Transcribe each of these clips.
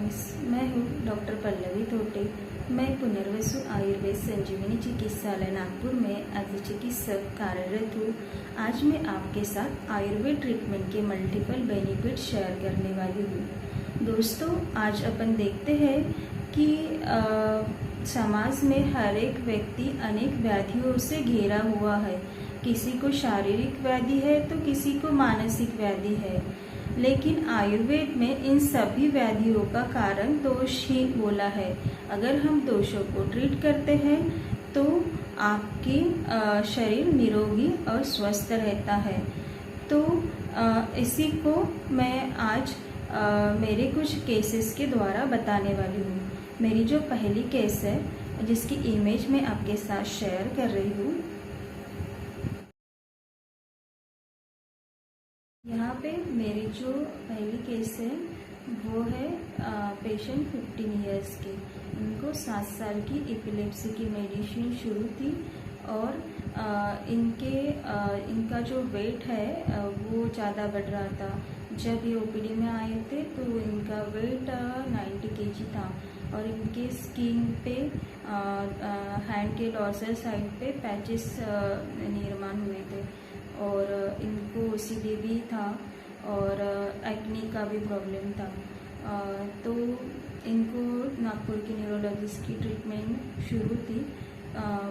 मैं हूँ डॉक्टर पल्लवी तोटे। मैं पुनर्वसु आयुर्वेद संजीवनी चिकित्सालय नागपुर में एज चिकित्सक कार्यरत हूँ। आज मैं आपके साथ आयुर्वेद ट्रीटमेंट के मल्टीपल बेनिफिट शेयर करने वाली हूँ। दोस्तों, आज अपन देखते हैं कि समाज में हर एक व्यक्ति अनेक व्याधियों से घिरा हुआ है। किसी को शारीरिक व्याधि है तो किसी को मानसिक व्याधि है, लेकिन आयुर्वेद में इन सभी व्याधियों का कारण दोष ही बोला है। अगर हम दोषों को ट्रीट करते हैं तो आपकी शरीर निरोगी और स्वस्थ रहता है। तो इसी को मैं आज मेरे कुछ केसेस के द्वारा बताने वाली हूँ। मेरी जो पहली केस है जिसकी इमेज मैं आपके साथ शेयर कर रही हूँ। यहाँ पे मेरी जो पहली केस है वो है पेशेंट 15 इयर्स के। इनको 7 साल की एपिलेप्सी की मेडिसिन शुरू थी और इनका जो वेट है वो ज़्यादा बढ़ रहा था। जब ये ओपीडी में आए थे तो इनका वेट 90 kg था और इनके स्किन पे हैंड के डॉर्सल साइड पे पैचेस निर्माण हुए थे और इनको OCD भी था और एक्ने का भी प्रॉब्लम था। तो इनको नागपुर के न्यूरोलॉजिस्ट की ट्रीटमेंट शुरू थी।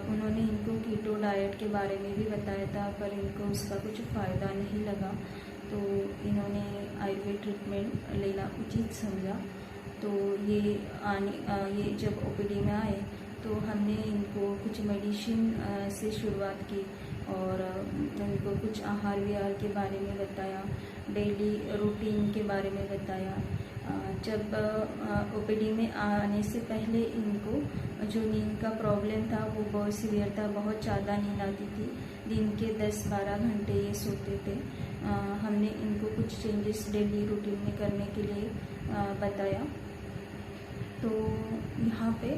उन्होंने इनको कीटो डाइट के बारे में भी बताया था, पर इनको उसका कुछ फ़ायदा नहीं लगा। तो इन्होंने आयुर्वेद ट्रीटमेंट लेना उचित समझा। तो ये जब OPD में आए तो हमने इनको कुछ मेडिसिन से शुरुआत की और उनको कुछ आहार विहार के बारे में बताया, डेली रूटीन के बारे में बताया। जब OPD में आने से पहले इनको जो नींद का प्रॉब्लम था वो बहुत सीवियर था, बहुत ज़्यादा नींद आती थी। दिन के 10-12 घंटे ये सोते थे। हमने इनको कुछ चेंजेस डेली रूटीन में करने के लिए बताया। तो यहाँ पे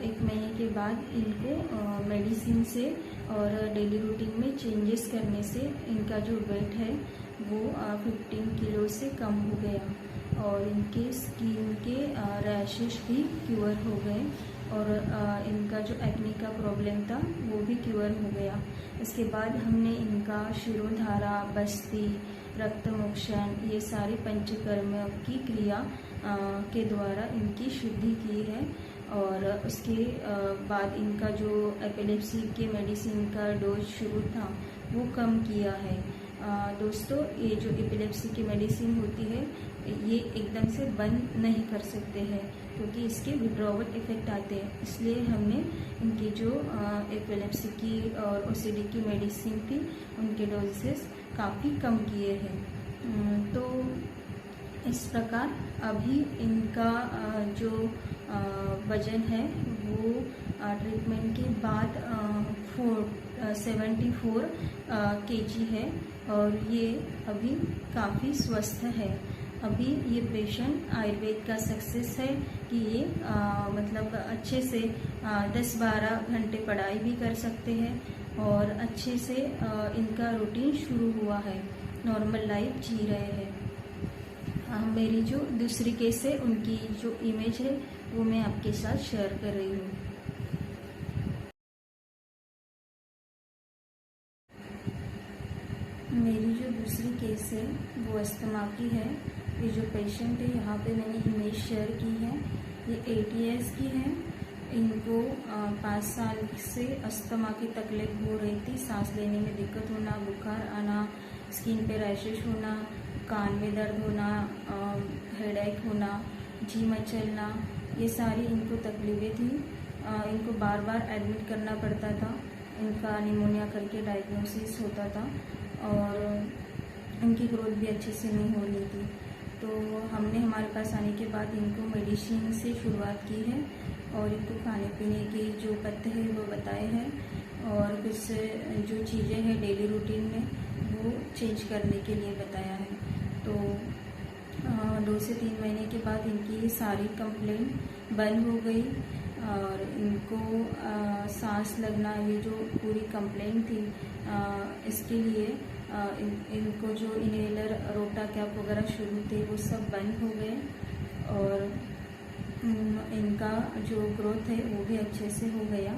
1 महीने के बाद इनको मेडिसिन से और डेली रूटीन में चेंजेस करने से इनका जो वेट है वो 15 किलो से कम हो गया और इनके स्किन के रैशेस भी क्योर हो गए और इनका जो एक्ने का प्रॉब्लम था वो भी क्योर हो गया। इसके बाद हमने इनका शिरोधारा, बस्ती, रक्तमोक्षण, ये सारी पंचकर्म की क्रिया के द्वारा इनकी शुद्धि की है और उसके बाद इनका जो एपिलेप्सी के मेडिसिन का डोज शुरू था वो कम किया है। दोस्तों, ये जो एपिलेप्सी की मेडिसिन होती है ये एकदम से बंद नहीं कर सकते हैं क्योंकि इसके विड्रॉवल इफेक्ट आते हैं। इसलिए हमने इनकी जो एपिलेप्सी की और OCD की मेडिसिन थी उनके डोजेस काफ़ी कम किए हैं। तो इस प्रकार अभी इनका जो वज़न है वो ट्रीटमेंट के बाद 74 kg है और ये अभी काफ़ी स्वस्थ है। अभी ये पेशेंट आयुर्वेद का सक्सेस है कि ये मतलब अच्छे से 10-12 घंटे पढ़ाई भी कर सकते हैं और अच्छे से इनका रूटीन शुरू हुआ है, नॉर्मल लाइफ जी रहे हैं। मेरी जो दूसरी केस है उनकी जो इमेज है वो मैं आपके साथ शेयर कर रही हूँ। मेरी जो दूसरी केस है वो अस्थमा की है। ये जो पेशेंट है यहाँ पे मैंने इमेज शेयर की है, ये 8 इयर्स की है। इनको 5 साल से अस्थमा की तकलीफ हो रही थी, सांस लेने में दिक्कत होना, बुखार आना, स्किन पे रैशेस होना, कान में दर्द होना, हेडेक होना, जी मचलना, ये सारी इनको तकलीफ़ें थी। इनको बार बार एडमिट करना पड़ता था। इनका निमोनिया करके डायग्नोसिस होता था और इनकी ग्रोथ भी अच्छे से नहीं हो रही थी। तो हमने हमारे पास आने के बाद इनको मेडिसिन से शुरुआत की है और इनको खाने पीने के जो पथ्य है वो बताए हैं और कुछ जो चीज़ें हैं डेली रूटीन में वो चेंज करने के लिए बताया है। तो 2 से 3 महीने के बाद इनकी सारी कंप्लेंट बंद हो गई और इनको सांस लगना, ये जो पूरी कंप्लेंट थी इसके लिए इनको जो इनहेलर रोटा कैप वगैरह शुरू थे वो सब बंद हो गए और इनका जो ग्रोथ है वो भी अच्छे से हो गया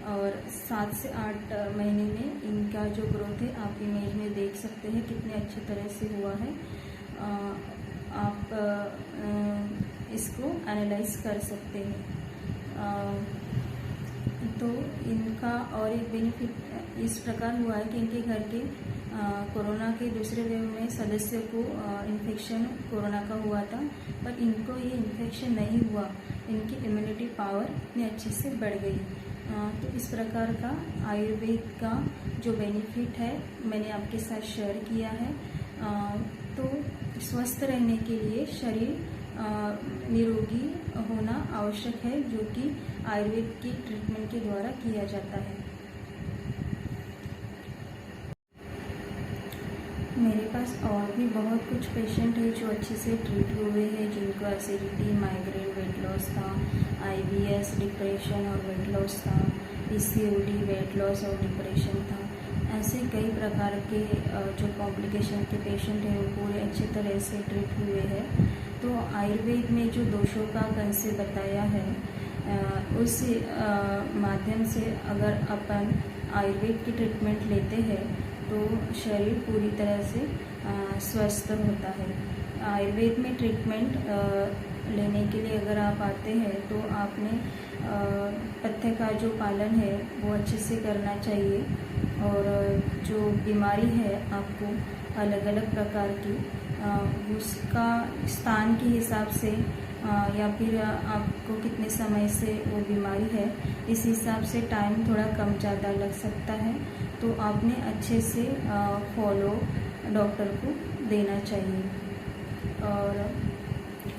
और 7 से 8 महीने में इनका जो ग्रोथ है आप इमेज में देख सकते हैं कितने अच्छी तरह से हुआ है। आप इसको एनालाइज कर सकते हैं। तो इनका और एक बेनिफिट इस प्रकार हुआ है कि इनके घर के कोरोना के दूसरे वेव में सदस्य को इन्फेक्शन कोरोना का हुआ था, पर इनको ये इन्फेक्शन नहीं हुआ। इनकी इम्यूनिटी पावर इतनी अच्छे से बढ़ गई। तो इस प्रकार का आयुर्वेद का जो बेनिफिट है मैंने आपके साथ शेयर किया है। तो स्वस्थ रहने के लिए शरीर निरोगी होना आवश्यक है, जो कि आयुर्वेद की ट्रीटमेंट के द्वारा किया जाता है। मेरे पास और भी बहुत कुछ पेशेंट है जो अच्छे से ट्रीट हुए हैं, जिनको एसिडिटी, माइग्रेन, वेट लॉस था, IBS, डिप्रेशन और वेट लॉस था, PCOD, वेट लॉस और डिप्रेशन था। ऐसे कई प्रकार के जो कॉम्प्लिकेशन के पेशेंट हैं वो पूरे अच्छे तरह से ट्रीट हुए हैं। तो आयुर्वेद में जो दोषों का कंसेप्ट बताया है उस माध्यम से अगर अपन आयुर्वेद की ट्रीटमेंट लेते हैं तो शरीर पूरी तरह से स्वस्थ होता है। आयुर्वेद में ट्रीटमेंट लेने के लिए अगर आप आते हैं तो आपने पथ्य का जो पालन है वो अच्छे से करना चाहिए, और जो बीमारी है आपको अलग अलग प्रकार की उसका स्थान के हिसाब से या फिर आपको कितने समय से वो बीमारी है इस हिसाब से टाइम थोड़ा कम ज़्यादा लग सकता है। तो आपने अच्छे से फॉलो डॉक्टर को देना चाहिए।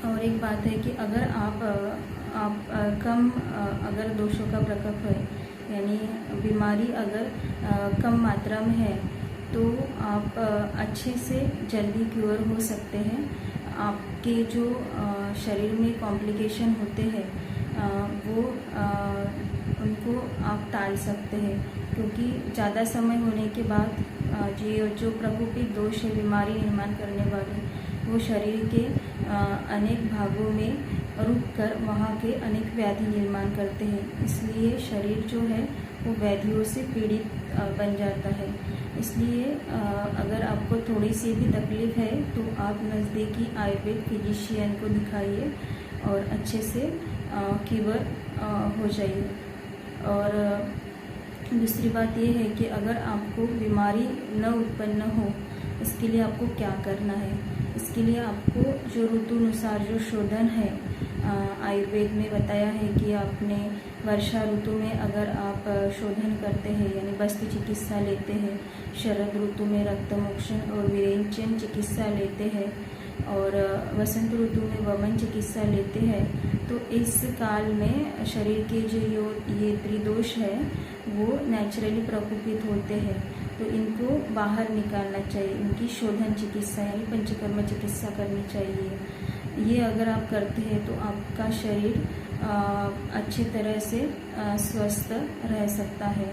और एक बात है कि अगर आप कम अगर दोषों का प्रकोप है, यानी बीमारी अगर कम मात्रा में है, तो आप अच्छे से जल्दी क्योर हो सकते हैं। आपके जो शरीर में कॉम्प्लिकेशन होते हैं वो उनको आप टाल सकते हैं, क्योंकि ज़्यादा समय होने के बाद जो प्रकोपित दोष है, बीमारी निर्माण करने वाले, वो शरीर के अनेक भागों में रुककर वहाँ के अनेक व्याधि निर्माण करते हैं। इसलिए शरीर जो है वो व्याधियों से पीड़ित बन जाता है। इसलिए अगर आपको थोड़ी सी भी तकलीफ है तो आप नज़दीकी आयुर्वेद फिजिशियन को दिखाइए और अच्छे से क्योर हो जाइए। और दूसरी बात ये है कि अगर आपको बीमारी न उत्पन्न हो, इसके लिए आपको क्या करना है। इसके लिए आपको जो ऋतुनुसार जो शोधन है आयुर्वेद में बताया है कि आपने वर्षा ऋतु में अगर आप शोधन करते हैं यानी बस्ती चिकित्सा लेते हैं, शरद ऋतु में रक्तमोक्षण और विरेचन चिकित्सा लेते हैं, और वसंत ऋतु में वमन चिकित्सा लेते हैं, तो इस काल में शरीर के जो ये त्रिदोष है वो नेचुरली प्रकोपित होते हैं। तो इनको बाहर निकालना चाहिए, इनकी शोधन चिकित्सा यानी पंचकर्म चिकित्सा करनी चाहिए। ये अगर आप करते हैं तो आपका शरीर अच्छी तरह से स्वस्थ रह सकता है।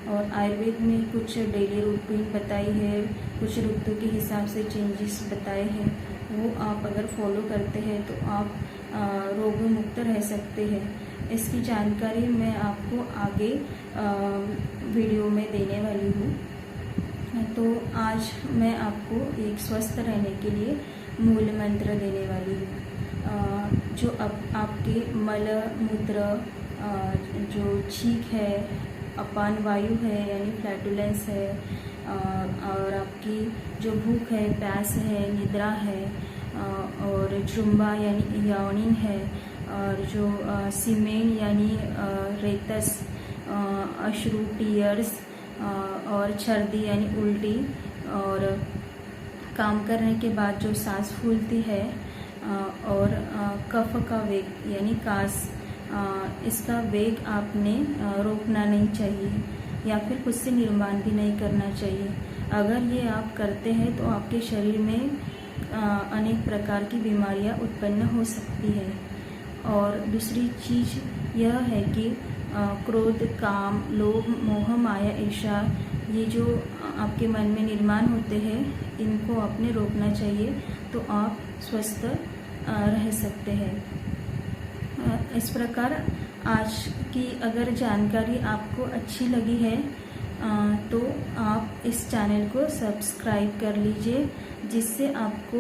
और आयुर्वेद में कुछ डेली रूटीन बताई है, कुछ ऋतु के हिसाब से चेंजेस बताए हैं, वो आप अगर फॉलो करते हैं तो आप रोग मुक्त रह सकते हैं। इसकी जानकारी मैं आपको आगे वीडियो में देने वाली हूँ। तो आज मैं आपको एक स्वस्थ रहने के लिए मूल मंत्र देने वाली हूँ, जो आपके मल मूत्र, जो छींक है, अपान वायु है यानी फ्लैटुलेंस है, और आपकी जो भूख है, प्यास है, निद्रा है, और जुम्बा यानी यावनिंग है, और जो सीमेन यानी रेतस, अश्रु टीयर्स, और छर्दी यानी उल्टी, और काम करने के बाद जो सांस फूलती है, और कफ का वेग यानी कास, इसका वेग आपने रोकना नहीं चाहिए या फिर खुद से निर्माण भी नहीं करना चाहिए। अगर ये आप करते हैं तो आपके शरीर में अनेक प्रकार की बीमारियां उत्पन्न हो सकती है। और दूसरी चीज़ यह है कि क्रोध, काम, लोभ, मोह, माया, ईर्ष्या, ये जो आपके मन में निर्माण होते हैं, इनको आपने रोकना चाहिए, तो आप स्वस्थ रह सकते हैं। इस प्रकार आज की अगर जानकारी आपको अच्छी लगी है तो आप इस चैनल को सब्सक्राइब कर लीजिए, जिससे आपको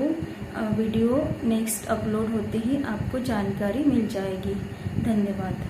वीडियो नेक्स्ट अपलोड होते ही आपको जानकारी मिल जाएगी। धन्यवाद।